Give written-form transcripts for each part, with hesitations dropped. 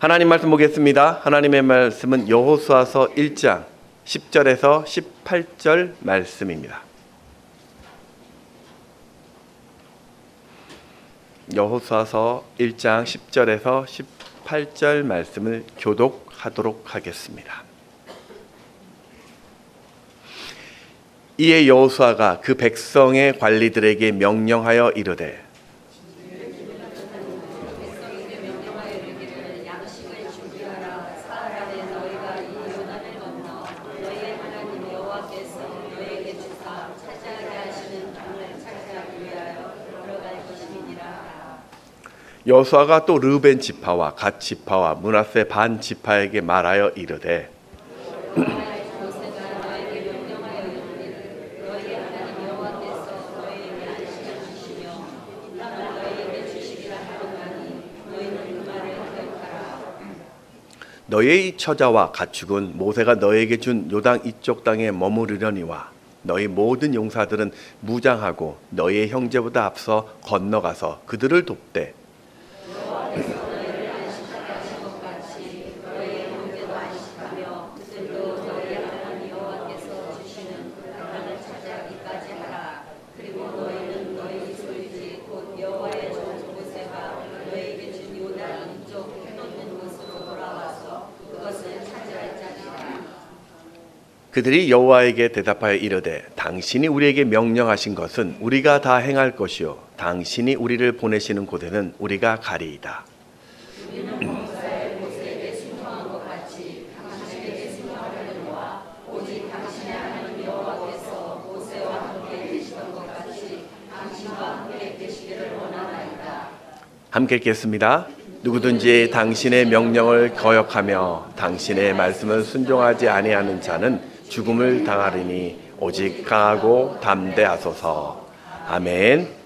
하나님 말씀 보겠습니다. 하나님의 말씀은 여호수아서 1장 10절에서 18절 말씀입니다. 여호수아서 1장 10절에서 18절 말씀을 교독하도록 하겠습니다. 이에 여호수아가 그 백성의 관리들에게 명령하여 이르되 여호수아가 또 르우벤 지파와 갓 지파와 므낫세 반 지파에게 말하여 이르되 너희의 처자와 가축은 모세가 너에게 준 요당 이쪽 땅에 머무르려니와 너희 모든 용사들은 무장하고 너희의 형제보다 앞서 건너가서 그들을 돕되 그들이 여호와에게 대답하여 이르되 당신이 우리에게 명령하신 것은 우리가 다 행할 것이요 당신이 우리를 보내시는 곳에는 우리가 가리이다. 함께 읽겠습니다. 누구든지 당신의 명령을 거역하며 당신의 말씀을 순종하지 아니하는 자는 죽음을 당하리니 오직 강하고 담대하소서. 아멘.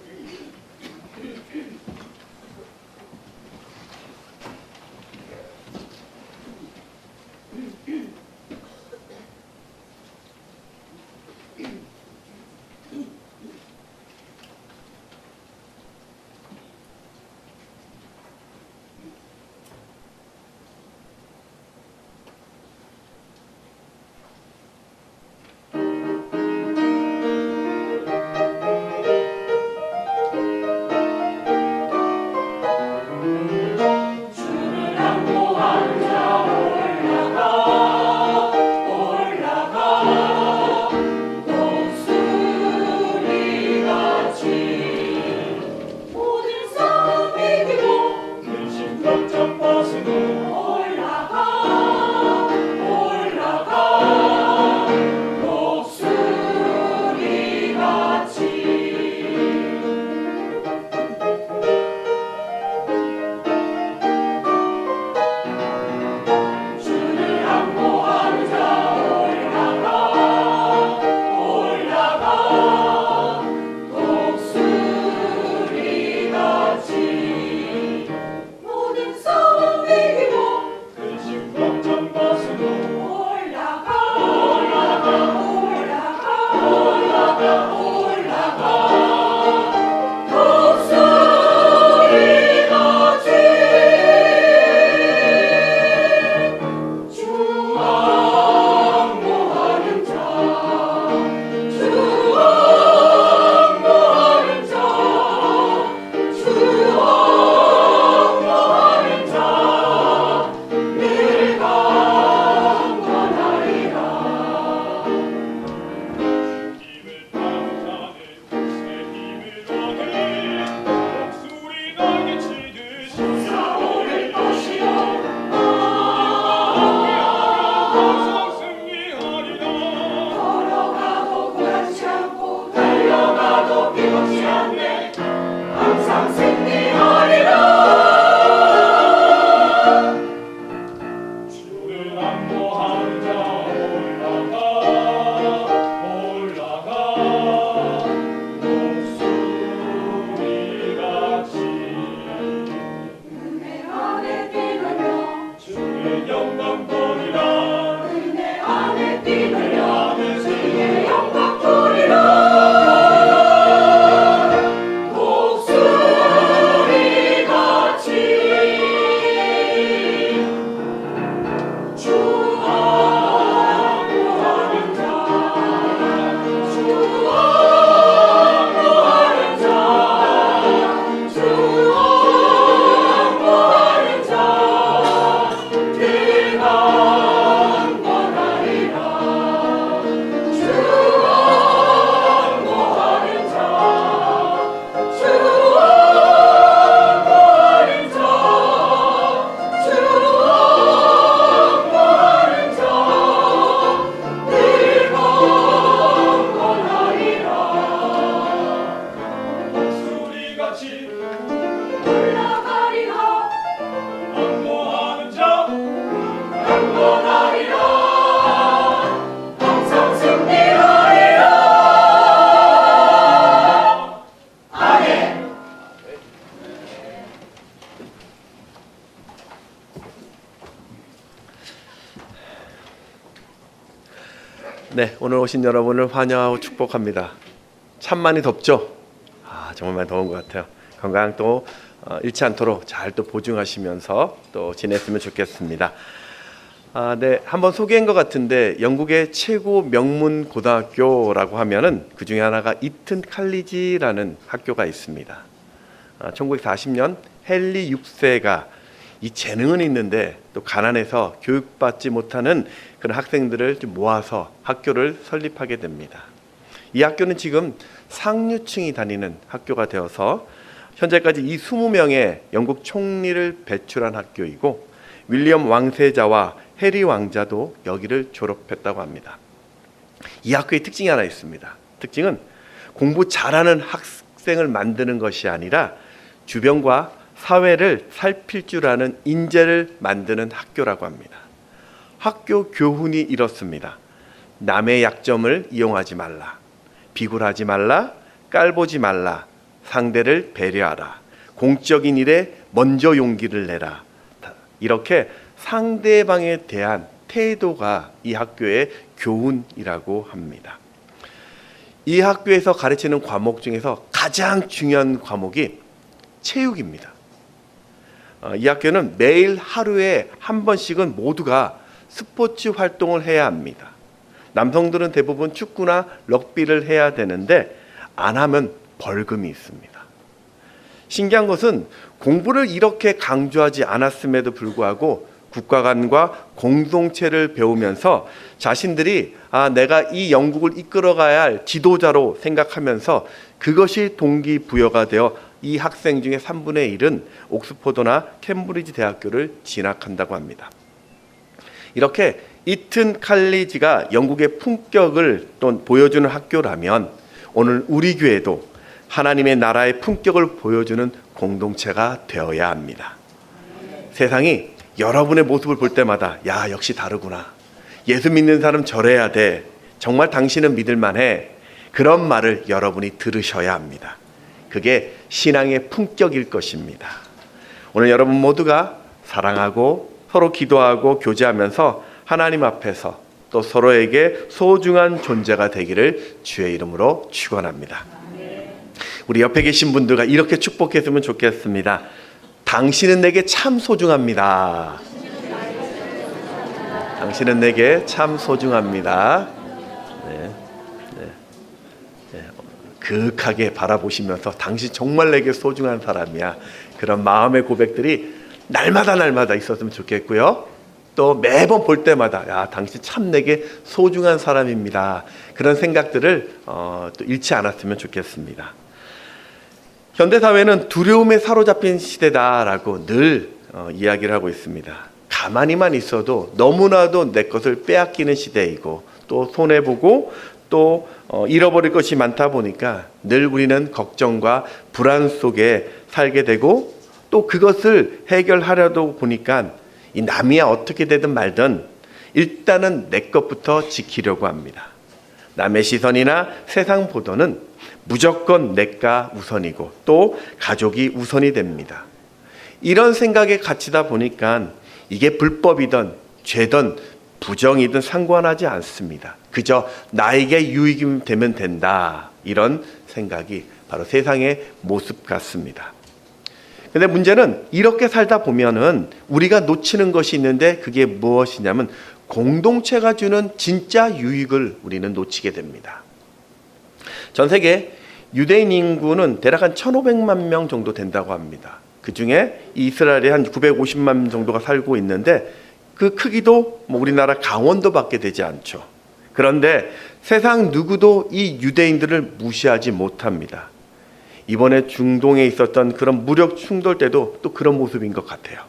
네, 오늘 오신 여러분을 환영하고 축복합니다. 참 많이 덥죠? 정말 많이 더운 것 같아요. 건강 또 잃지 않도록 잘 또 보증하시면서 또 지냈으면 좋겠습니다. 네, 한번 소개한 것 같은데 영국의 최고 명문 고등학교라고 하면은 그 중에 하나가 이튼 칼리지라는 학교가 있습니다. 1940년 헨리 6세가 이 재능은 있는데 또 가난해서 교육받지 못하는 그런 학생들을 좀 모아서 학교를 설립하게 됩니다. 이 학교는 지금 상류층이 다니는 학교가 되어서 현재까지 이 20명의 영국 총리를 배출한 학교이고 윌리엄 왕세자와 해리 왕자도 여기를 졸업했다고 합니다. 이 학교의 특징이 하나 있습니다. 특징은 공부 잘하는 학생을 만드는 것이 아니라 주변과 사회를 살필 줄 아는 인재를 만드는 학교라고 합니다. 학교 교훈이 이렇습니다. 남의 약점을 이용하지 말라. 비굴하지 말라. 깔보지 말라. 상대를 배려하라. 공적인 일에 먼저 용기를 내라. 이렇게 상대방에 대한 태도가 이 학교의 교훈이라고 합니다. 이 학교에서 가르치는 과목 중에서 가장 중요한 과목이 체육입니다. 이 학교는 매일 하루에 한 번씩은 모두가 스포츠 활동을 해야 합니다. 남성들은 대부분 축구나 럭비를 해야 되는데 안 하면 벌금이 있습니다. 신기한 것은 공부를 이렇게 강조하지 않았음에도 불구하고 국가 간과 공동체를 배우면서 자신들이 내가 이 영국을 이끌어가야 할 지도자로 생각하면서 그것이 동기부여가 되어 이 학생 중에 3분의 1은 옥스퍼드나 캠브리지 대학교를 진학한다고 합니다. 이렇게 이튼 칼리지가 영국의 품격을 또 보여주는 학교라면 오늘 우리 교회도 하나님의 나라의 품격을 보여주는 공동체가 되어야 합니다. 세상이 여러분의 모습을 볼 때마다 야, 역시 다르구나. 예수 믿는 사람 저래야 돼. 정말 당신은 믿을만해. 그런 말을 여러분이 들으셔야 합니다. 그게 신앙의 품격일 것입니다. 오늘 여러분 모두가 사랑하고 서로 기도하고 교제하면서 하나님 앞에서 또 서로에게 소중한 존재가 되기를 주의 이름으로 축원합니다. 우리 옆에 계신 분들과 이렇게 축복했으면 좋겠습니다. 당신은 내게 참 소중합니다. 당신은 내게 참 소중합니다. 그윽하게 바라보시면서 당신 정말 내게 소중한 사람이야. 그런 마음의 고백들이 날마다 있었으면 좋겠고요. 또 매번 볼 때마다 야, 당신 참 내게 소중한 사람입니다. 그런 생각들을 또 잃지 않았으면 좋겠습니다. 현대사회는 두려움에 사로잡힌 시대다라고 늘 이야기를 하고 있습니다. 가만히만 있어도 너무나도 내 것을 빼앗기는 시대이고 또 손해보고 또 잃어버릴 것이 많다 보니까 늘 우리는 걱정과 불안 속에 살게 되고 또 그것을 해결하려다 보니까 이 남이야 어떻게 되든 말든 일단은 내 것부터 지키려고 합니다. 남의 시선이나 세상 보도는 무조건 내가 우선이고 또 가족이 우선이 됩니다. 이런 생각에 갇히다 보니까 이게 불법이든 죄든 부정이든 상관하지 않습니다. 그저 나에게 유익이 되면 된다. 이런 생각이 바로 세상의 모습 같습니다. 근데 문제는 이렇게 살다 보면은 우리가 놓치는 것이 있는데 그게 무엇이냐면 공동체가 주는 진짜 유익을 우리는 놓치게 됩니다. 전 세계 유대인 인구는 대략 한 1,500만 명 정도 된다고 합니다. 그 중에 이스라엘에 한 950만 정도가 살고 있는데 그 크기도 우리나라 강원도밖에 되지 않죠. 그런데 세상 누구도 이 유대인들을 무시하지 못합니다. 이번에 중동에 있었던 그런 무력 충돌 때도 또 그런 모습인 것 같아요.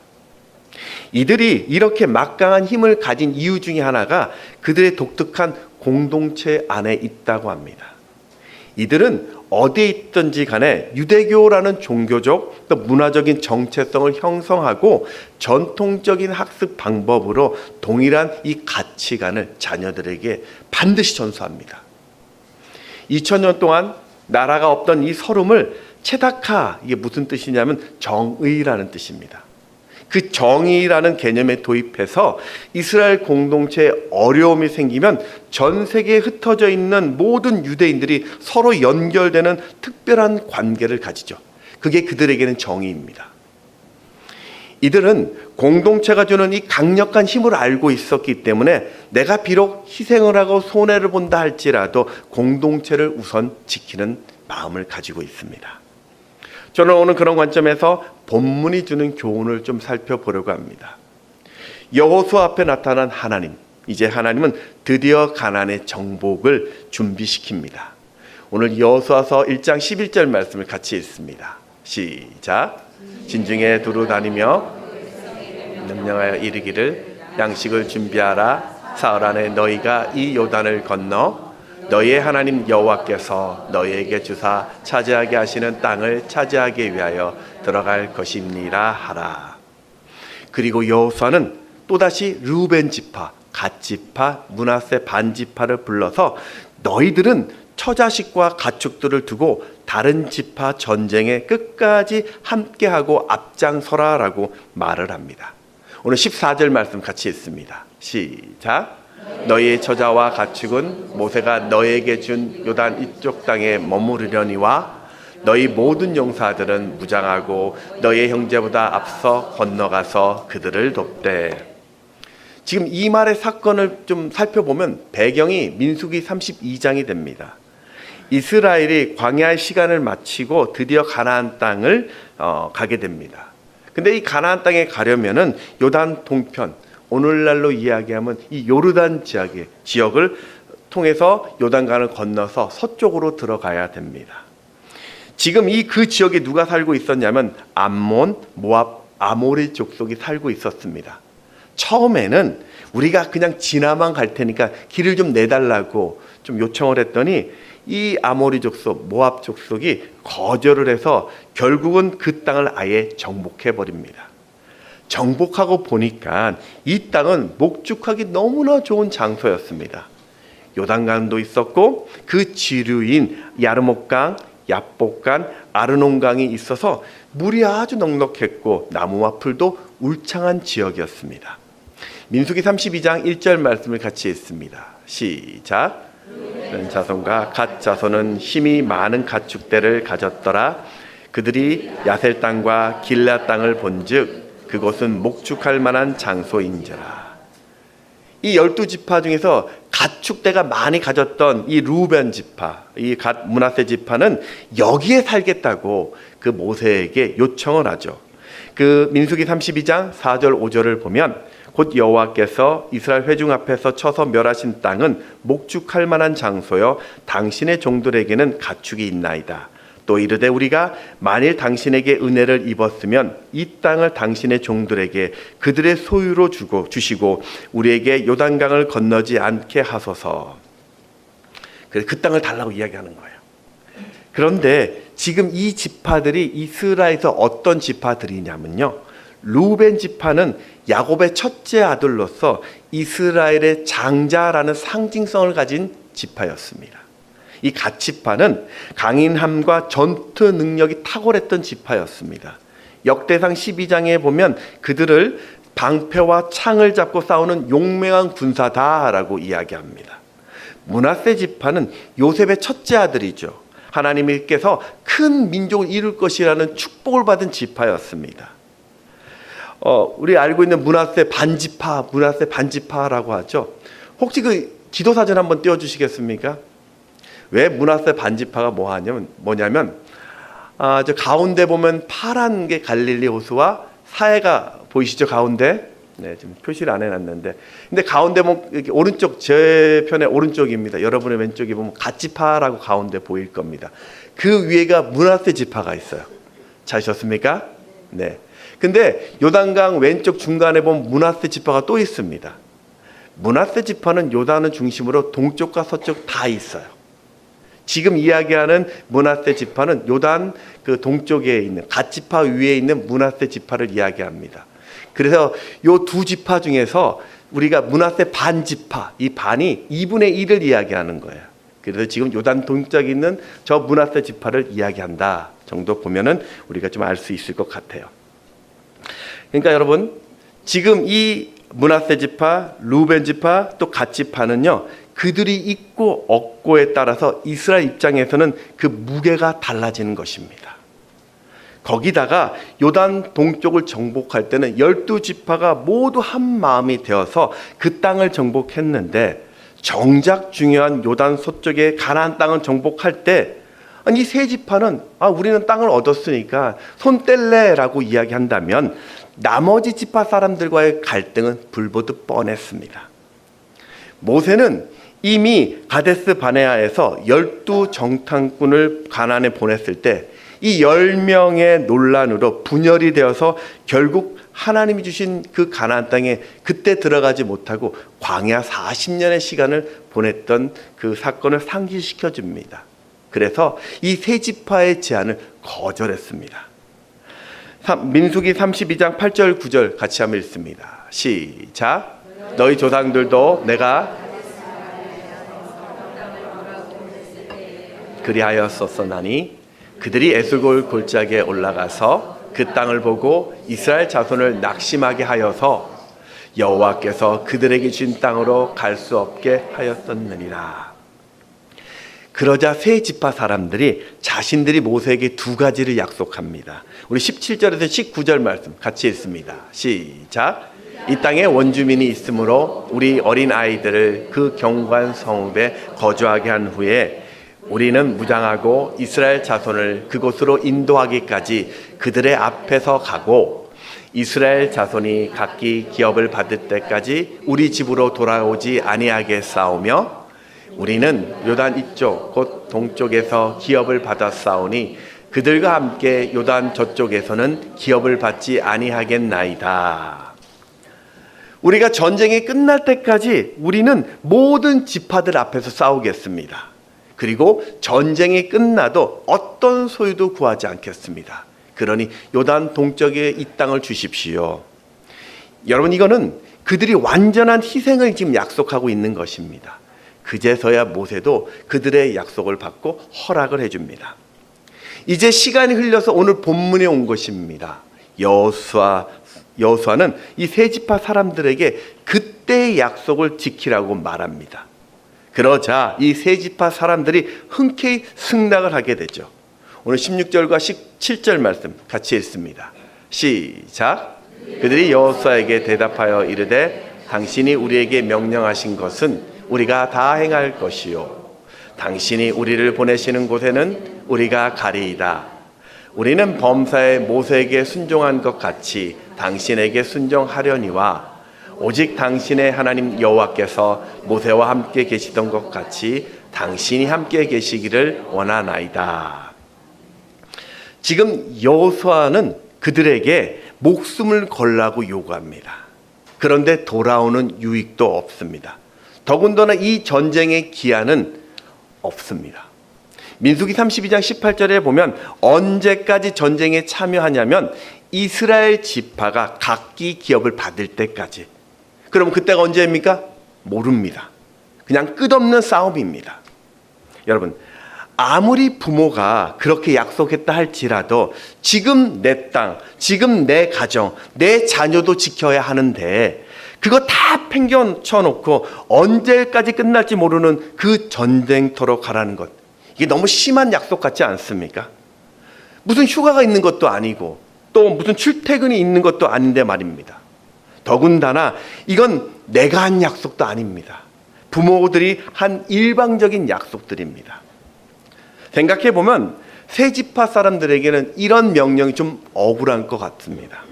이들이 이렇게 막강한 힘을 가진 이유 중에 하나가 그들의 독특한 공동체 안에 있다고 합니다. 이들은 어디에 있든지 간에 유대교라는 종교적 또 문화적인 정체성을 형성하고 전통적인 학습 방법으로 동일한 이 가치관을 자녀들에게 반드시 전수합니다. 2000년 동안 나라가 없던 이 서름을 체다카, 이게 무슨 뜻이냐면 정의라는 뜻입니다. 그 정의라는 개념에 도입해서 이스라엘 공동체에 어려움이 생기면 전 세계에 흩어져 있는 모든 유대인들이 서로 연결되는 특별한 관계를 가지죠. 그게 그들에게는 정의입니다. 이들은 공동체가 주는 이 강력한 힘을 알고 있었기 때문에 내가 비록 희생을 하고 손해를 본다 할지라도 공동체를 우선 지키는 마음을 가지고 있습니다. 저는 오늘 그런 관점에서 본문이 주는 교훈을 좀 살펴보려고 합니다. 여호수아 앞에 나타난 하나님, 이제 하나님은 드디어 가나안의 정복을 준비시킵니다. 오늘 여호수아서 1장 11절 말씀을 같이 읽습니다. 시작. 진중에 두루 다니며 명령하여 이르기를 양식을 준비하라. 사흘 안에 너희가 이 요단을 건너 너희의 하나님 여호와께서 너희에게 주사 차지하게 하시는 땅을 차지하기 위하여 들어갈 것입니다 하라. 그리고 여호수아는 또다시 르우벤 지파, 갓 지파, 므낫세 반 지파를 불러서 너희들은 처자식과 가축들을 두고 다른 지파 전쟁에 끝까지 함께하고 앞장서라라고 말을 합니다. 오늘 14절 말씀 같이 읽습니다. 시작. 너희의 처자와 가축은 모세가 너희에게 준 요단 이쪽 땅에 머무르려니와 너희 모든 용사들은 무장하고 너희의 형제보다 앞서 건너가서 그들을 돕되. 지금 이 말의 사건을 좀 살펴보면 배경이 민수기 32장이 됩니다. 이스라엘이 광야의 시간을 마치고 드디어 가나안 땅을 가게 됩니다. 근데 이 가나안 땅에 가려면은 요단 동편, 오늘날로 이야기하면 이 요르단 지역을 통해서 요단강을 건너서 서쪽으로 들어가야 됩니다. 지금 그 지역에 누가 살고 있었냐면 암몬, 모압, 아모리 족속이 살고 있었습니다. 처음에는 우리가 그냥 지나만 갈 테니까 길을 좀 내달라고 좀 요청을 했더니 이 아모리 족속, 모압 족속이 거절을 해서 결국은 그 땅을 아예 정복해 버립니다. 정복하고 보니까 이 땅은 목축하기 너무나 좋은 장소였습니다. 요단강도 있었고 그 지류인 야르목강, 야복강, 아르논강이 있어서 물이 아주 넉넉했고 나무와 풀도 울창한 지역이었습니다. 민수기 32장 1절 말씀을 같이 읽습니다. 시작. 자손과 갓 자손은 힘이 많은 가축대를 가졌더라. 그들이 야셀 땅과 길라 땅을 본즉 그곳은 목축할 만한 장소인지라. 이 12지파 중에서 가축대가 많이 가졌던 이 르우벤 지파, 이 갓 므낫세 지파는 여기에 살겠다고 그 모세에게 요청을 하죠. 그 민수기 32장 4절 5절을 보면 곧 여호와께서 이스라엘 회중 앞에서 쳐서 멸하신 땅은 목축할 만한 장소여 당신의 종들에게는 가축이 있나이다. 또 이르되 우리가 만일 당신에게 은혜를 입었으면 이 땅을 당신의 종들에게 그들의 소유로 주시고 우리에게 요단강을 건너지 않게 하소서. 그래서 그 땅을 달라고 이야기하는 거예요. 그런데 지금 이 지파들이 이스라엘에서 어떤 지파들이냐면요, 르우벤 지파는 야곱의 첫째 아들로서 이스라엘의 장자라는 상징성을 가진 지파였습니다. 이 갓 지파는 강인함과 전투 능력이 탁월했던 지파였습니다. 역대상 12장에 보면 그들을 방패와 창을 잡고 싸우는 용맹한 군사다라고 이야기합니다. 므낫세 지파는 요셉의 첫째 아들이죠. 하나님께서 큰 민족을 이룰 것이라는 축복을 받은 지파였습니다. 우리 알고 있는 므낫세 반지파라고 하죠. 혹시 그 지도사진 한번 띄워주시겠습니까? 왜 므낫세 반지파가 뭐냐면 저 가운데 보면 파란 게 갈릴리 호수와 사해가 보이시죠? 가운데. 네, 지금 표시를 안 해놨는데. 근데 가운데 보면 이렇게 오른쪽, 제 편의 오른쪽입니다. 여러분의 왼쪽에 보면 갓지파라고 가운데 보일 겁니다. 그 위에가 므낫세 지파가 있어요. 찾으셨습니까? 네. 근데 요단강 왼쪽 중간에 보면 므낫세 지파가 또 있습니다. 므낫세 지파는 요단을 중심으로 동쪽과 서쪽 다 있어요. 지금 이야기하는 므낫세 지파는 요단 그 동쪽에 있는 갓 지파 위에 있는 므낫세 지파를 이야기합니다. 그래서 요 두 지파 중에서 우리가 므낫세 반 지파, 이 반이 2분의 1을 이야기하는 거예요. 그래서 지금 요단 동쪽에 있는 저 므낫세 지파를 이야기한다 정도 보면은 우리가 좀 알 수 있을 것 같아요. 그러니까 여러분, 지금 이 므낫세 지파, 루벤 지파, 또 갓 지파는요, 그들이 있고 없고에 따라서 이스라엘 입장에서는 그 무게가 달라지는 것입니다. 거기다가 요단 동쪽을 정복할 때는 12지파가 모두 한 마음이 되어서 그 땅을 정복했는데, 정작 중요한 요단 서쪽의 가나안 땅을 정복할 때 이 세 지파는 우리는 땅을 얻었으니까 손 뗄래라고 이야기한다면, 나머지 지파 사람들과의 갈등은 불보듯 뻔했습니다. 모세는 이미 가데스 바네아에서 12정탐꾼을 가나안에 보냈을 때 이 10명의 논란으로 분열이 되어서 결국 하나님이 주신 그 가나안 땅에 그때 들어가지 못하고 광야 40년의 시간을 보냈던 그 사건을 상기시켜 줍니다. 그래서 이 세 지파의 제안을 거절했습니다. 민수기 32장 8절 9절 같이 한번 읽습니다. 시작. 너희 조상들도 내가 그리하였었나니 그들이 에슬골 골짜기에 올라가서 그 땅을 보고 이스라엘 자손을 낙심하게 하여서 여호와께서 그들에게 준 땅으로 갈 수 없게 하였었느니라. 그러자 세 지파 사람들이 자신들이 모세에게 두 가지를 약속합니다. 우리 17절에서 19절 말씀 같이 읽습니다. 시작. 이 땅에 원주민이 있으므로 우리 어린 아이들을 그 경관 성읍에 거주하게 한 후에 우리는 무장하고 이스라엘 자손을 그곳으로 인도하기까지 그들의 앞에서 가고 이스라엘 자손이 각기 기업을 받을 때까지 우리 집으로 돌아오지 아니하게 싸우며 우리는 요단 이쪽 곧 동쪽에서 기업을 받아 싸우니 그들과 함께 요단 저쪽에서는 기업을 받지 아니하겠나이다. 우리가 전쟁이 끝날 때까지 우리는 모든 지파들 앞에서 싸우겠습니다. 그리고 전쟁이 끝나도 어떤 소유도 구하지 않겠습니다. 그러니 요단 동쪽에 이 땅을 주십시오. 여러분, 이거는 그들이 완전한 희생을 지금 약속하고 있는 것입니다. 그제서야 모세도 그들의 약속을 받고 허락을 해줍니다. 이제 시간이 흘러서 오늘 본문에 온 것입니다. 여호수아는 이 세 지파 사람들에게 그때의 약속을 지키라고 말합니다. 그러자 이 세 지파 사람들이 흔쾌히 승낙을 하게 되죠. 오늘 16절과 17절 말씀 같이 읽습니다. 시작. 그들이 여호수아에게 대답하여 이르되 당신이 우리에게 명령하신 것은 우리가 다 행할 것이요 당신이 우리를 보내시는 곳에는 우리가 가리이다. 우리는 범사에 모세에게 순종한 것 같이 당신에게 순종하려니와 오직 당신의 하나님 여호와께서 모세와 함께 계시던 것 같이 당신이 함께 계시기를 원하나이다. 지금 여호수아는 그들에게 목숨을 걸라고 요구합니다. 그런데 돌아오는 유익도 없습니다. 더군다나 이 전쟁의 기한은 없습니다. 민수기 32장 18절에 보면 언제까지 전쟁에 참여하냐면 이스라엘 지파가 각기 기업을 받을 때까지. 그럼 그때가 언제입니까? 모릅니다. 그냥 끝없는 싸움입니다. 여러분, 아무리 부모가 그렇게 약속했다 할지라도 지금 내 땅, 지금 내 가정, 내 자녀도 지켜야 하는데 그거 다 팽겨쳐놓고 언제까지 끝날지 모르는 그 전쟁터로 가라는 것, 이게 너무 심한 약속 같지 않습니까? 무슨 휴가가 있는 것도 아니고 또 무슨 출퇴근이 있는 것도 아닌데 말입니다. 더군다나 이건 내가 한 약속도 아닙니다. 부모들이 한 일방적인 약속들입니다. 생각해보면 세 지파 사람들에게는 이런 명령이 좀 억울한 것 같습니다.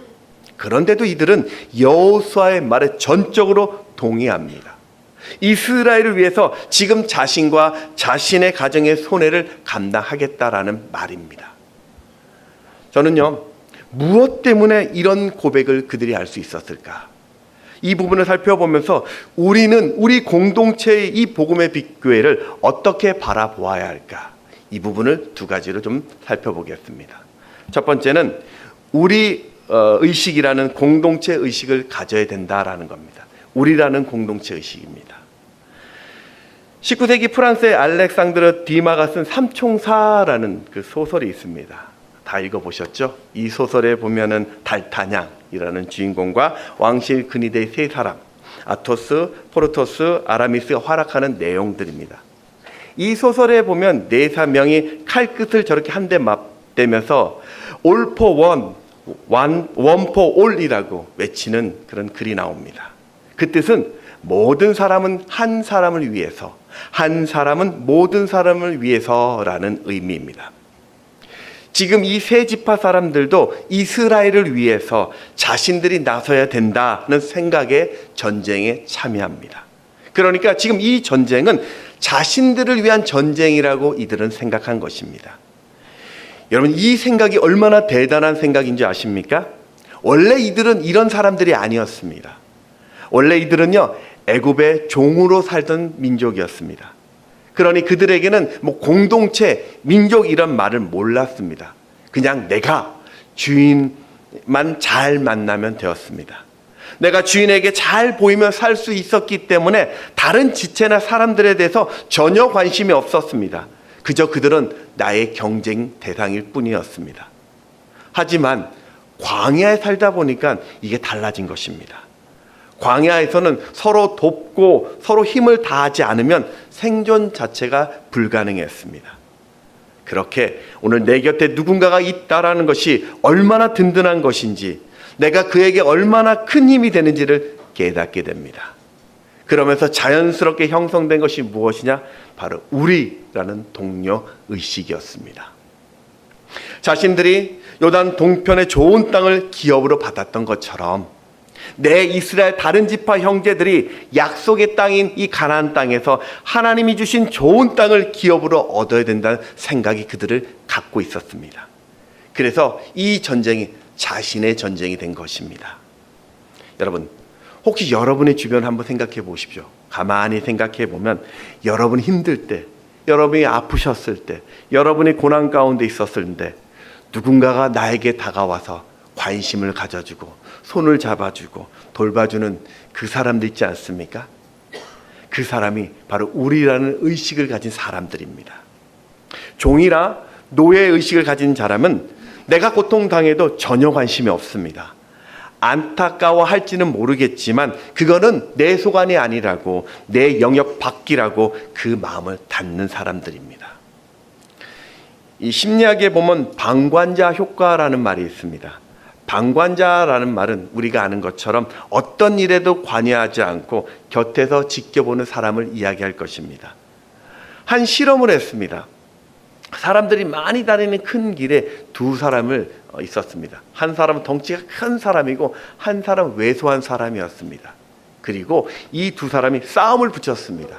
그런데도 이들은 여호수아의 말에 전적으로 동의합니다. 이스라엘을 위해서 지금 자신과 자신의 가정의 손해를 감당하겠다라는 말입니다. 저는요, 무엇 때문에 이런 고백을 그들이 할 수 있었을까? 이 부분을 살펴보면서 우리는 우리 공동체의 이 복음의 빛교회를 어떻게 바라보아야 할까? 이 부분을 두 가지로 좀 살펴보겠습니다. 첫 번째는 우리 의식이라는 공동체 의식을 가져야 된다라는 겁니다. 우리라는 공동체 의식입니다. 19세기 프랑스의 알렉상드르 디마가 쓴 삼총사라는 그 소설이 있습니다. 다 읽어보셨죠? 이 소설에 보면은 달타냥, 이라는 주인공과 왕실 근위대의 세 사람, 아토스, 포르토스, 아라미스가 활약하는 내용들입니다. 이 소설에 보면 네 사명이 칼끝을 저렇게 한 대 맞대면서 all for one, one for all이라고 외치는 그런 글이 나옵니다. 그 뜻은 모든 사람은 한 사람을 위해서, 한 사람은 모든 사람을 위해서라는 의미입니다. 지금 이 세 지파 사람들도 이스라엘을 위해서 자신들이 나서야 된다는 생각에 전쟁에 참여합니다. 그러니까 지금 이 전쟁은 자신들을 위한 전쟁이라고 이들은 생각한 것입니다. 여러분, 이 생각이 얼마나 대단한 생각인지 아십니까? 원래 이들은 이런 사람들이 아니었습니다. 원래 이들은요, 애굽의 종으로 살던 민족이었습니다. 그러니 그들에게는 공동체, 민족 이런 말을 몰랐습니다. 그냥 내가 주인만 잘 만나면 되었습니다. 내가 주인에게 잘 보이며 살 수 있었기 때문에 다른 지체나 사람들에 대해서 전혀 관심이 없었습니다. 그저 그들은 나의 경쟁 대상일 뿐이었습니다. 하지만 광야에 살다 보니까 이게 달라진 것입니다. 광야에서는 서로 돕고 서로 힘을 다하지 않으면 생존 자체가 불가능했습니다. 그렇게 오늘 내 곁에 누군가가 있다라는 것이 얼마나 든든한 것인지, 내가 그에게 얼마나 큰 힘이 되는지를 깨닫게 됩니다. 그러면서 자연스럽게 형성된 것이 무엇이냐? 바로 우리라는 동료 의식이었습니다. 자신들이 요단 동편의 좋은 땅을 기업으로 받았던 것처럼 내 이스라엘 다른 지파 형제들이 약속의 땅인 이 가나안 땅에서 하나님이 주신 좋은 땅을 기업으로 얻어야 된다는 생각이 그들을 갖고 있었습니다. 그래서 이 전쟁이 자신의 전쟁이 된 것입니다. 여러분, 혹시 여러분의 주변 한번 생각해 보십시오. 가만히 생각해 보면 여러분이 힘들 때, 여러분이 아프셨을 때, 여러분이 고난 가운데 있었을 때 누군가가 나에게 다가와서 관심을 가져주고 손을 잡아주고 돌봐주는 그 사람들 있지 않습니까? 그 사람이 바로 우리라는 의식을 가진 사람들입니다. 종이라 노예의식을 가진 사람은 내가 고통당해도 전혀 관심이 없습니다. 안타까워할지는 모르겠지만 그거는 내 소관이 아니라고, 내 영역 밖이라고 그 마음을 닫는 사람들입니다. 이 심리학에 보면 방관자 효과라는 말이 있습니다. 방관자라는 말은 우리가 아는 것처럼 어떤 일에도 관여하지 않고 곁에서 지켜보는 사람을 이야기할 것입니다. 한 실험을 했습니다. 사람들이 많이 다니는 큰 길에 두 사람을 있었습니다. 한 사람은 덩치가 큰 사람이고 한 사람은 왜소한 사람이었습니다. 그리고 이 두 사람이 싸움을 붙였습니다.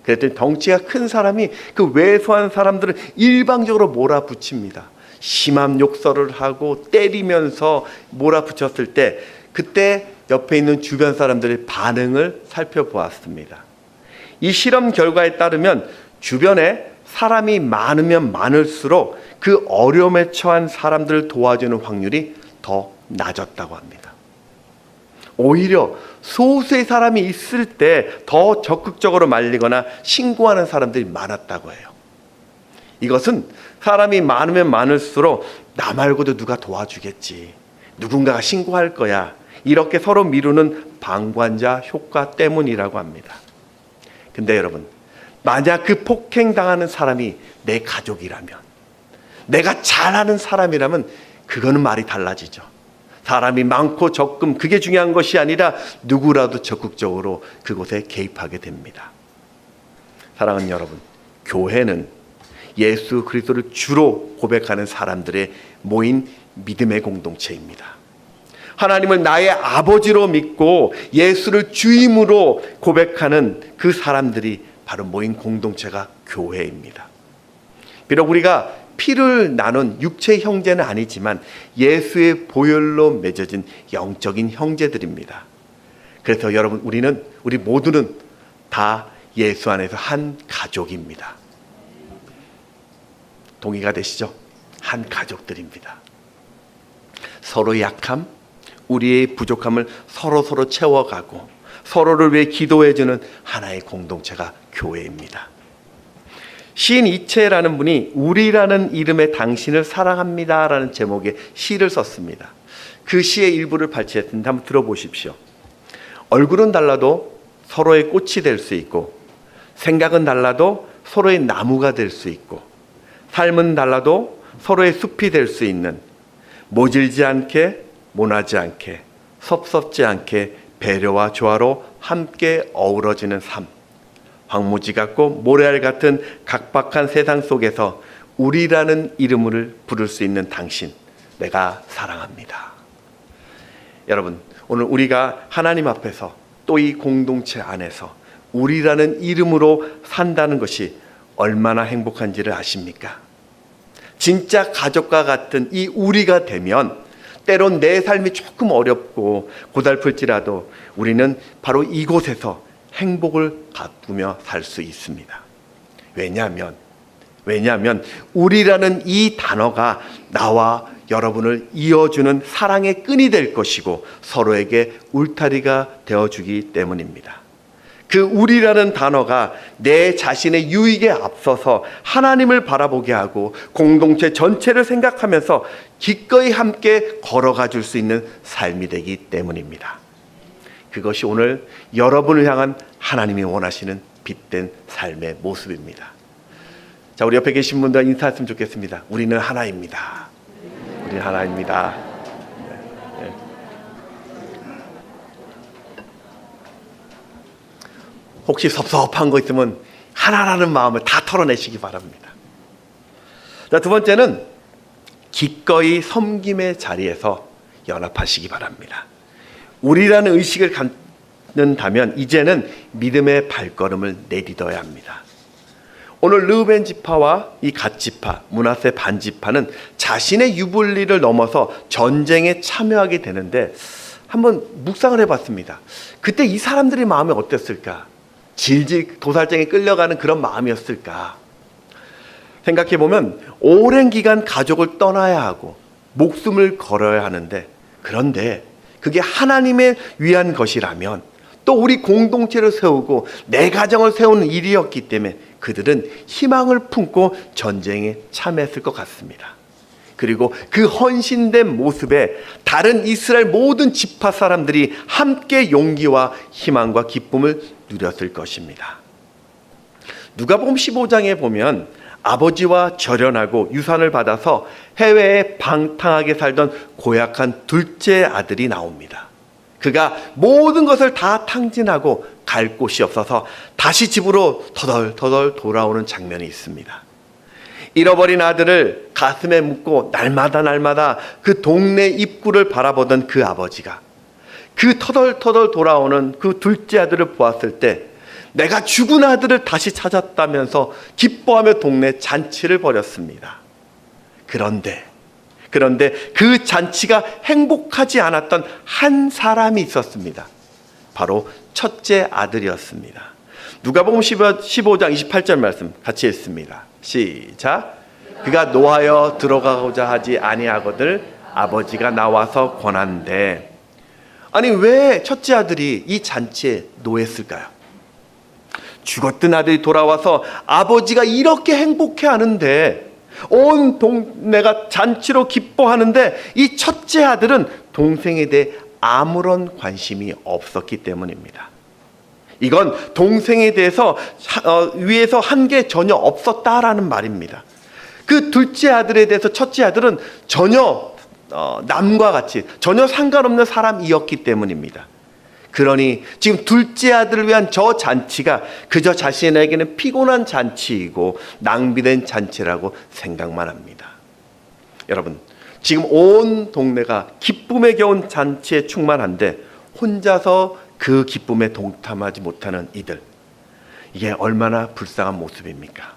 그랬더니 덩치가 큰 사람이 그 왜소한 사람들을 일방적으로 몰아붙입니다. 심한 욕설을 하고 때리면서 몰아붙였을 때 그때 옆에 있는 주변 사람들의 반응을 살펴보았습니다. 이 실험 결과에 따르면 주변에 사람이 많으면 많을수록 그 어려움에 처한 사람들을 도와주는 확률이 더 낮았다고 합니다. 오히려 소수의 사람이 있을 때 더 적극적으로 말리거나 신고하는 사람들이 많았다고 해요. 이것은 사람이 많으면 많을수록 나 말고도 누가 도와주겠지, 누군가가 신고할 거야, 이렇게 서로 미루는 방관자 효과 때문이라고 합니다. 근데 여러분, 만약 그 폭행당하는 사람이 내 가족이라면, 내가 잘 아는 사람이라면 그거는 말이 달라지죠. 사람이 많고 적금 그게 중요한 것이 아니라 누구라도 적극적으로 그곳에 개입하게 됩니다. 사랑하는 여러분, 교회는 예수 그리스도를 주로 고백하는 사람들의 모인 믿음의 공동체입니다. 하나님을 나의 아버지로 믿고 예수를 주임으로 고백하는 그 사람들이 바로 모인 공동체가 교회입니다. 비록 우리가 피를 나눈 육체 형제는 아니지만 예수의 보혈로 맺어진 영적인 형제들입니다. 그래서 여러분, 우리 모두는 다 예수 안에서 한 가족입니다. 동의가 되시죠? 한 가족들입니다. 서로의 약함, 우리의 부족함을 서로 채워가고 서로를 위해 기도해주는 하나의 공동체가 교회입니다. 시인 이채라는 분이 우리라는 이름의 당신을 사랑합니다라는 제목의 시를 썼습니다. 그 시의 일부를 발췌했습니다. 한번 들어보십시오. 얼굴은 달라도 서로의 꽃이 될 수 있고, 생각은 달라도 서로의 나무가 될 수 있고, 삶은 달라도 서로의 숲이 될 수 있는, 모질지 않게 모나지 않게 섭섭지 않게 배려와 조화로 함께 어우러지는 삶. 황무지 같고 모래알 같은 각박한 세상 속에서 우리라는 이름을 부를 수 있는 당신, 내가 사랑합니다. 여러분, 오늘 우리가 하나님 앞에서 또 이 공동체 안에서 우리라는 이름으로 산다는 것이 얼마나 행복한지를 아십니까? 진짜 가족과 같은 이 우리가 되면 때론 내 삶이 조금 어렵고 고달플지라도 우리는 바로 이곳에서 행복을 가꾸며 살 수 있습니다. 왜냐하면 우리라는 이 단어가 나와 여러분을 이어주는 사랑의 끈이 될 것이고 서로에게 울타리가 되어주기 때문입니다. 그 우리라는 단어가 내 자신의 유익에 앞서서 하나님을 바라보게 하고 공동체 전체를 생각하면서 기꺼이 함께 걸어가 줄 수 있는 삶이 되기 때문입니다. 그것이 오늘 여러분을 향한 하나님이 원하시는 빛된 삶의 모습입니다. 자, 우리 옆에 계신 분들 인사했으면 좋겠습니다. 우리는 하나입니다. 우리는 하나입니다. 네. 혹시 섭섭한 거 있으면 하나라는 마음을 다 털어내시기 바랍니다. 자, 두 번째는 기꺼이 섬김의 자리에서 연합하시기 바랍니다. 우리라는 의식을 갖는다면 이제는 믿음의 발걸음을 내딛어야 합니다. 오늘 르우벤 지파와 이 갓 지파, 므낫세 반 지파는 자신의 유불리를 넘어서 전쟁에 참여하게 되는데 한번 묵상을 해봤습니다. 그때 이 사람들의 마음이 어땠을까? 질질 도살장에 끌려가는 그런 마음이었을까? 생각해보면 오랜 기간 가족을 떠나야 하고 목숨을 걸어야 하는데, 그런데 그게 하나님을 위한 것이라면 또 우리 공동체를 세우고 내 가정을 세우는 일이었기 때문에 그들은 희망을 품고 전쟁에 참여했을 것 같습니다. 그리고 그 헌신된 모습에 다른 이스라엘 모든 지파 사람들이 함께 용기와 희망과 기쁨을 누렸을 것입니다. 누가복음 15장에 보면 아버지와 절연하고 유산을 받아서 해외에 방탕하게 살던 고약한 둘째 아들이 나옵니다. 그가 모든 것을 다 탕진하고 갈 곳이 없어서 다시 집으로 터덜터덜 돌아오는 장면이 있습니다. 잃어버린 아들을 가슴에 묻고 날마다 그 동네 입구를 바라보던 그 아버지가 그 터덜터덜 돌아오는 그 둘째 아들을 보았을 때 내가 죽은 아들을 다시 찾았다면서 기뻐하며 동네 잔치를 벌였습니다. 그런데 그 잔치가 행복하지 않았던 한 사람이 있었습니다. 바로 첫째 아들이었습니다. 누가복음 15장 28절 말씀 같이 읽습니다. 시작. 그가 노하여 들어가고자 하지 아니하거늘 아버지가 나와서 권한대. 아니, 왜 첫째 아들이 이 잔치에 노했을까요? 죽었던 아들이 돌아와서 아버지가 이렇게 행복해하는데, 온 동네가 잔치로 기뻐하는데 이 첫째 아들은 동생에 대해 아무런 관심이 없었기 때문입니다. 이건 동생에 대해서 위에서 한 게 전혀 없었다라는 말입니다. 그 둘째 아들에 대해서 첫째 아들은 전혀 남과 같이 전혀 상관없는 사람이었기 때문입니다. 그러니 지금 둘째 아들을 위한 저 잔치가 그저 자신에게는 피곤한 잔치이고 낭비된 잔치라고 생각만 합니다. 여러분, 지금 온 동네가 기쁨에 겨운 잔치에 충만한데 혼자서 그 기쁨에 동참하지 못하는 이들, 이게 얼마나 불쌍한 모습입니까?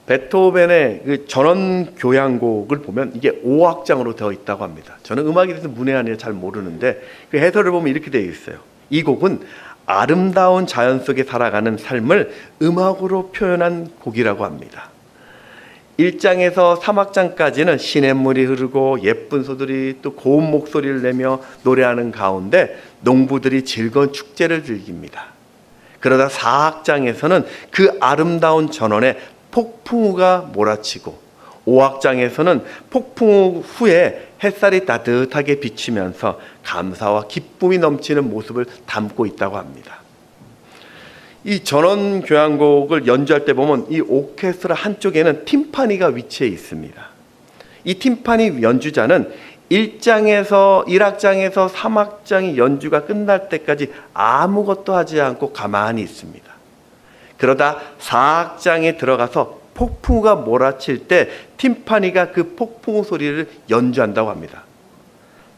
베토벤의 그 전원교향곡을 보면 이게 5악장으로 되어 있다고 합니다. 저는 음악에 대해서 문외한이라 잘 모르는데 그 해설을 보면 이렇게 되어 있어요. 이 곡은 아름다운 자연 속에 살아가는 삶을 음악으로 표현한 곡이라고 합니다. 1장에서 3악장까지는 시냇물이 흐르고 예쁜 소들이 또 고운 목소리를 내며 노래하는 가운데 농부들이 즐거운 축제를 즐깁니다. 그러다 4악장에서는 그 아름다운 전원에 폭풍우가 몰아치고 오악장에서는 폭풍 후에 햇살이 따뜻하게 비치면서 감사와 기쁨이 넘치는 모습을 담고 있다고 합니다. 이 전원 교향곡을 연주할 때 보면 이 오케스트라 한쪽에는 팀파니가 위치해 있습니다. 이 팀파니 연주자는 1악장에서 3악장이 연주가 끝날 때까지 아무것도 하지 않고 가만히 있습니다. 그러다 4악장에 들어가서 폭풍우가 몰아칠 때 팀파니가 그 폭풍우 소리를 연주한다고 합니다.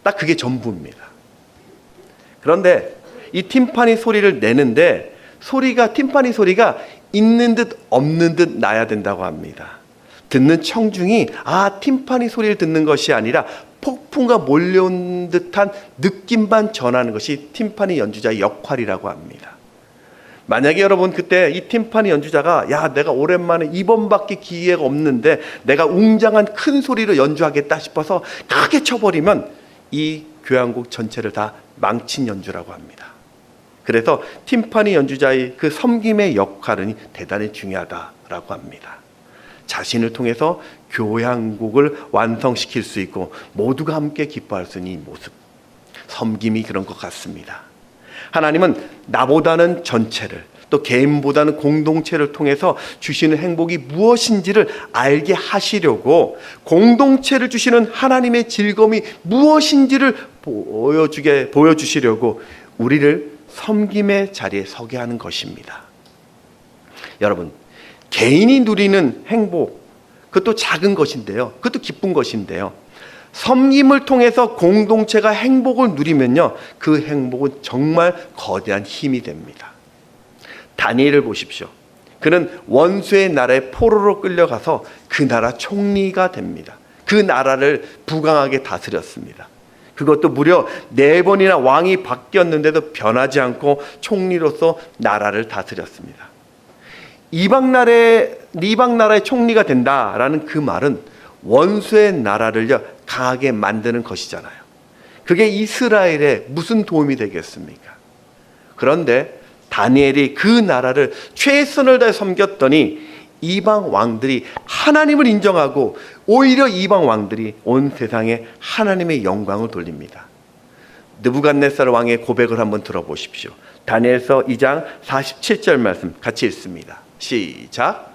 딱 그게 전부입니다. 그런데 이 팀파니 소리를 내는데 팀파니 소리가 있는 듯 없는 듯 나야 된다고 합니다. 듣는 청중이 팀파니 소리를 듣는 것이 아니라 폭풍과 몰려온 듯한 느낌만 전하는 것이 팀파니 연주자의 역할이라고 합니다. 만약에 여러분 그때 이 팀파니 연주자가 내가 오랜만에 이번밖에 기회가 없는데 내가 웅장한 큰 소리로 연주하겠다 싶어서 크게 쳐버리면 이 교향곡 전체를 다 망친 연주라고 합니다. 그래서 팀파니 연주자의 그 섬김의 역할은 대단히 중요하다라고 합니다. 자신을 통해서 교향곡을 완성시킬 수 있고 모두가 함께 기뻐할 수 있는 이 모습, 섬김이 그런 것 같습니다. 하나님은 나보다는 전체를, 또 개인보다는 공동체를 통해서 주시는 행복이 무엇인지를 알게 하시려고 공동체를 주시는 하나님의 즐거움이 무엇인지를 보여주시려고 우리를 섬김의 자리에 서게 하는 것입니다. 여러분, 개인이 누리는 행복, 그것도 작은 것인데요. 그것도 기쁜 것인데요. 섬김을 통해서 공동체가 행복을 누리면요, 그 행복은 정말 거대한 힘이 됩니다. 다니엘을 보십시오. 그는 원수의 나라에 포로로 끌려가서 그 나라 총리가 됩니다. 그 나라를 부강하게 다스렸습니다. 그것도 무려 4번이나 왕이 바뀌었는데도 변하지 않고 총리로서 나라를 다스렸습니다. 이방 나라의 총리가 된다라는 그 말은 원수의 나라를 강하게 만드는 것이잖아요. 그게 이스라엘에 무슨 도움이 되겠습니까? 그런데 다니엘이 그 나라를 최선을 다해 섬겼더니 이방 왕들이 하나님을 인정하고 오히려 이방 왕들이 온 세상에 하나님의 영광을 돌립니다. 느부갓네살 왕의 고백을 한번 들어보십시오. 다니엘서 2장 47절 말씀 같이 읽습니다. 시작.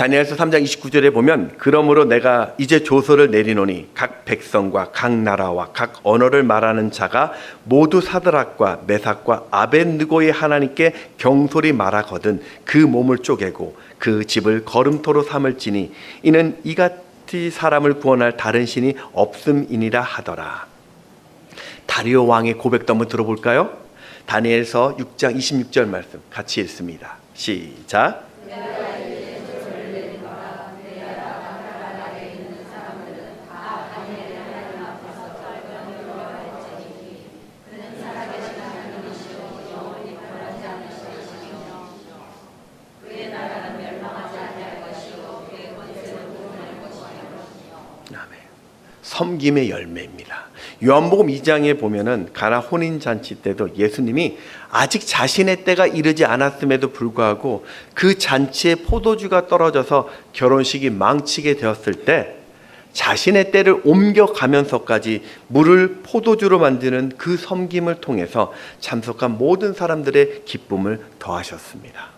다니엘서 3장 29절에 보면 그러므로 내가 이제 조서를 내리노니 각 백성과 각 나라와 각 언어를 말하는 자가 모두 사드락과 메삭과 아벳느고의 하나님께 경솔히 말하거든 그 몸을 쪼개고 그 집을 거름토로 삼을지니 이는 이같이 사람을 구원할 다른 신이 없음이니라 하더라. 다리오 왕의 고백도 한번 들어볼까요? 다니엘서 6장 26절 말씀 같이 읽습니다. 시작. 섬김의 열매입니다. 요한복음 2장에 보면은 가나 혼인잔치 때도 예수님이 아직 자신의 때가 이르지 않았음에도 불구하고 그 잔치에 포도주가 떨어져서 결혼식이 망치게 되었을 때 자신의 때를 옮겨가면서까지 물을 포도주로 만드는 그 섬김을 통해서 참석한 모든 사람들의 기쁨을 더하셨습니다.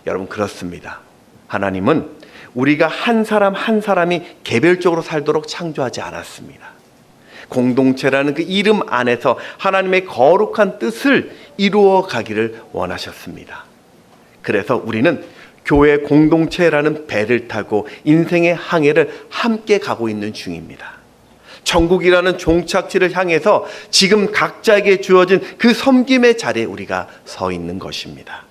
여러분, 그렇습니다. 하나님은 우리가 한 사람 한 사람이 개별적으로 살도록 창조하지 않았습니다. 공동체라는 그 이름 안에서 하나님의 거룩한 뜻을 이루어 가기를 원하셨습니다. 그래서 우리는 교회 공동체라는 배를 타고 인생의 항해를 함께 가고 있는 중입니다. 천국이라는 종착지를 향해서 지금 각자에게 주어진 그 섬김의 자리에 우리가 서 있는 것입니다.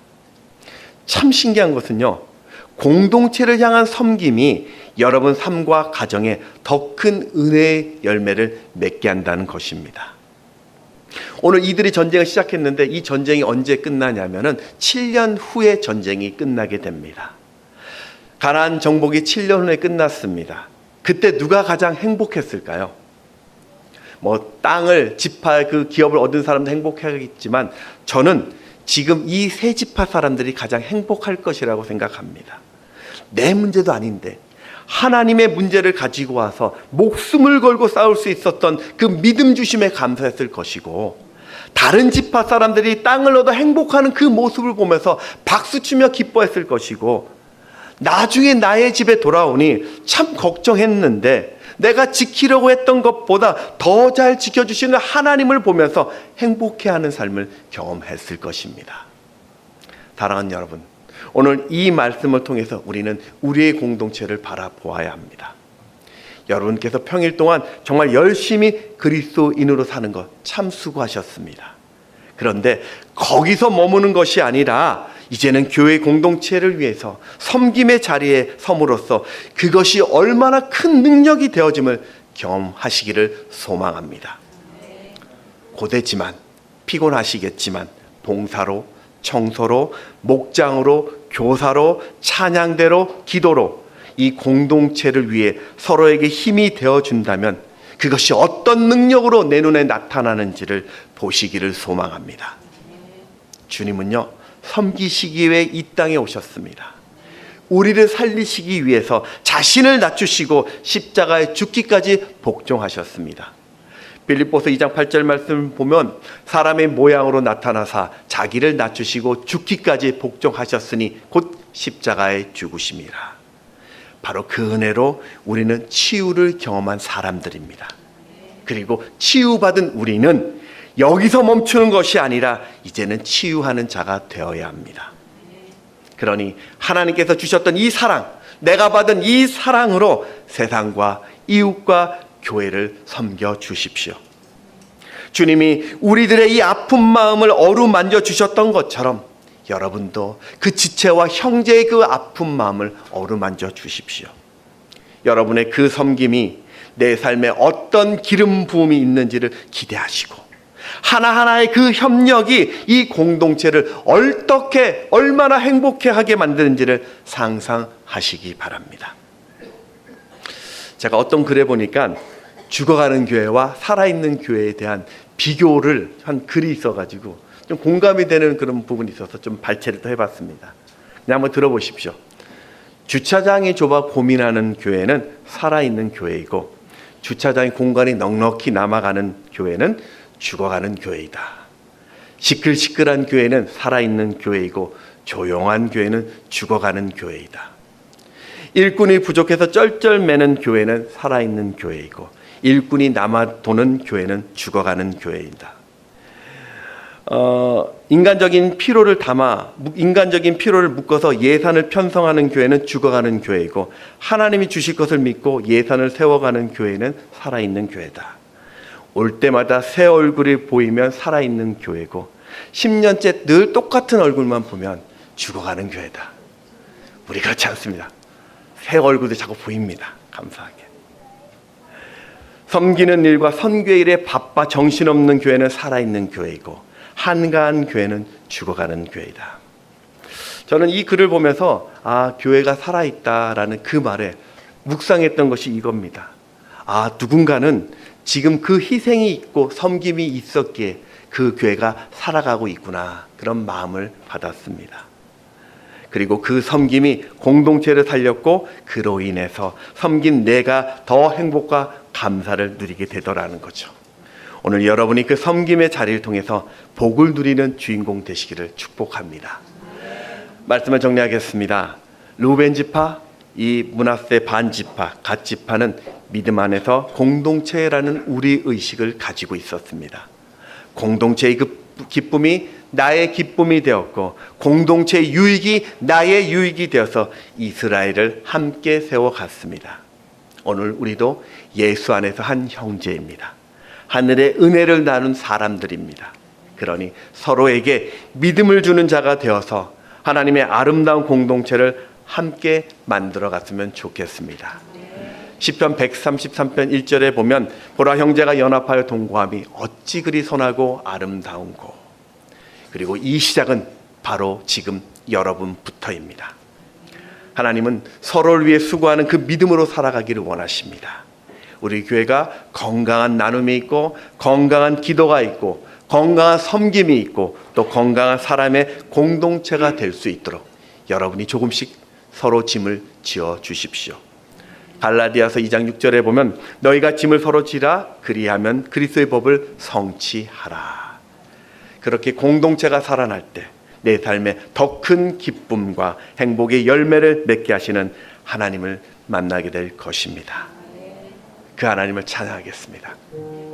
참 신기한 것은요, 공동체를 향한 섬김이 여러분 삶과 가정에 더 큰 은혜의 열매를 맺게 한다는 것입니다. 오늘 이들이 전쟁을 시작했는데 이 전쟁이 언제 끝나냐면은 7년 후에 전쟁이 끝나게 됩니다. 가나안 정복이 7년 후에 끝났습니다. 그때 누가 가장 행복했을까요? 땅을 지파 그 기업을 얻은 사람도 행복하겠지만 저는 지금 이 세 지파 사람들이 가장 행복할 것이라고 생각합니다. 내 문제도 아닌데 하나님의 문제를 가지고 와서 목숨을 걸고 싸울 수 있었던 그 믿음 주심에 감사했을 것이고, 다른 지파 사람들이 땅을 얻어 행복하는 그 모습을 보면서 박수치며 기뻐했을 것이고, 나중에 나의 집에 돌아오니 참 걱정했는데 내가 지키려고 했던 것보다 더 잘 지켜주시는 하나님을 보면서 행복해하는 삶을 경험했을 것입니다. 사랑하는 여러분, 오늘 이 말씀을 통해서 우리는 우리의 공동체를 바라보아야 합니다. 여러분께서 평일 동안 정말 열심히 그리스도인으로 사는 것 참 수고하셨습니다. 그런데 거기서 머무는 것이 아니라 이제는 교회 공동체를 위해서 섬김의 자리에 섬으로써 그것이 얼마나 큰 능력이 되어짐을 경험하시기를 소망합니다. 고되지만 피곤하시겠지만 봉사로, 청소로, 목장으로, 교사로, 찬양대로, 기도로 이 공동체를 위해 서로에게 힘이 되어준다면 그것이 어떤 능력으로 내 눈에 나타나는지를 보시기를 소망합니다. 주님은요, 섬기시기 위해 이 땅에 오셨습니다. 우리를 살리시기 위해서 자신을 낮추시고 십자가에 죽기까지 복종하셨습니다. 빌립보서 2장 8절 말씀을 보면 사람의 모양으로 나타나사 자기를 낮추시고 죽기까지 복종하셨으니 곧 십자가에 죽으심이라. 바로 그 은혜로 우리는 치유를 경험한 사람들입니다. 그리고 치유받은 우리는 여기서 멈추는 것이 아니라 이제는 치유하는 자가 되어야 합니다. 그러니 하나님께서 주셨던 이 사랑, 내가 받은 이 사랑으로 세상과 이웃과 교회를 섬겨 주십시오. 주님이 우리들의 이 아픈 마음을 어루만져 주셨던 것처럼 여러분도 그 지체와 형제의 그 아픈 마음을 어루만져 주십시오. 여러분의 그 섬김이 내 삶에 어떤 기름 부음이 있는지를 기대하시고 하나하나의 그 협력이 이 공동체를 어떻게 얼마나 행복해 하게 만드는지를 상상하시기 바랍니다. 제가 어떤 글에 보니까 죽어가는 교회와 살아있는 교회에 대한 비교를 한 글이 있어가지고 좀 공감이 되는 그런 부분이 있어서 좀 발췌를 또 해봤습니다. 그냥 한번 들어보십시오. 주차장이 좁아 고민하는 교회는 살아있는 교회이고, 주차장의 공간이 넉넉히 남아가는 교회는 죽어가는 교회이다. 시끌시끌한 교회는 살아있는 교회이고, 조용한 교회는 죽어가는 교회이다. 일꾼이 부족해서 쩔쩔매는 교회는 살아있는 교회이고, 일꾼이 남아 도는 교회는 죽어가는 교회이다. 인간적인 피로를 묶어서 예산을 편성하는 교회는 죽어가는 교회이고, 하나님이 주실 것을 믿고 예산을 세워가는 교회는 살아있는 교회다. 올 때마다 새 얼굴이 보이면 살아있는 교회고, 10년째 늘 똑같은 얼굴만 보면 죽어가는 교회다. 우리 그렇지 않습니다. 새 얼굴도 자꾸 보입니다. 감사하게. 섬기는 일과 선교의 일에 바빠 정신없는 교회는 살아있는 교회이고, 한가한 교회는 죽어가는 교회이다. 저는 이 글을 보면서 교회가 살아있다라는 그 말에 묵상했던 것이 이겁니다. 누군가는 지금 그 희생이 있고 섬김이 있었기에 그 교회가 살아가고 있구나, 그런 마음을 받았습니다. 그리고 그 섬김이 공동체를 살렸고, 그로 인해서 섬긴 내가 더 행복과 감사를 누리게 되더라는 거죠. 오늘 여러분이 그 섬김의 자리를 통해서 복을 누리는 주인공 되시기를 축복합니다. 말씀을 정리하겠습니다. 르우벤 지파, 이 므낫세 반 지파, 갓 지파는 믿음 안에서 공동체라는 우리 의식을 가지고 있었습니다. 공동체의 그 기쁨이 나의 기쁨이 되었고, 공동체의 유익이 나의 유익이 되어서 이스라엘을 함께 세워갔습니다. 오늘 우리도 예수 안에서 한 형제입니다. 하늘의 은혜를 나눈 사람들입니다. 그러니 서로에게 믿음을 주는 자가 되어서 하나님의 아름다운 공동체를 함께 만들어 갔으면 좋겠습니다. 시편 133편 1절에 보면 보라, 형제가 연합하여 동거함이 어찌 그리 선하고 아름다운고. 그리고 이 시작은 바로 지금 여러분부터입니다. 하나님은 서로를 위해 수고하는 그 믿음으로 살아가기를 원하십니다. 우리 교회가 건강한 나눔이 있고 건강한 기도가 있고 건강한 섬김이 있고 또 건강한 사람의 공동체가 될 수 있도록 여러분이 조금씩 서로 짐을 지어 주십시오. 갈라디아서 2장 6절에 보면 너희가 짐을 서로 지라 그리하면 그리스도의 법을 성취하라. 그렇게 공동체가 살아날 때 내 삶에 더 큰 기쁨과 행복의 열매를 맺게 하시는 하나님을 만나게 될 것입니다. 그 하나님을 찬양하겠습니다.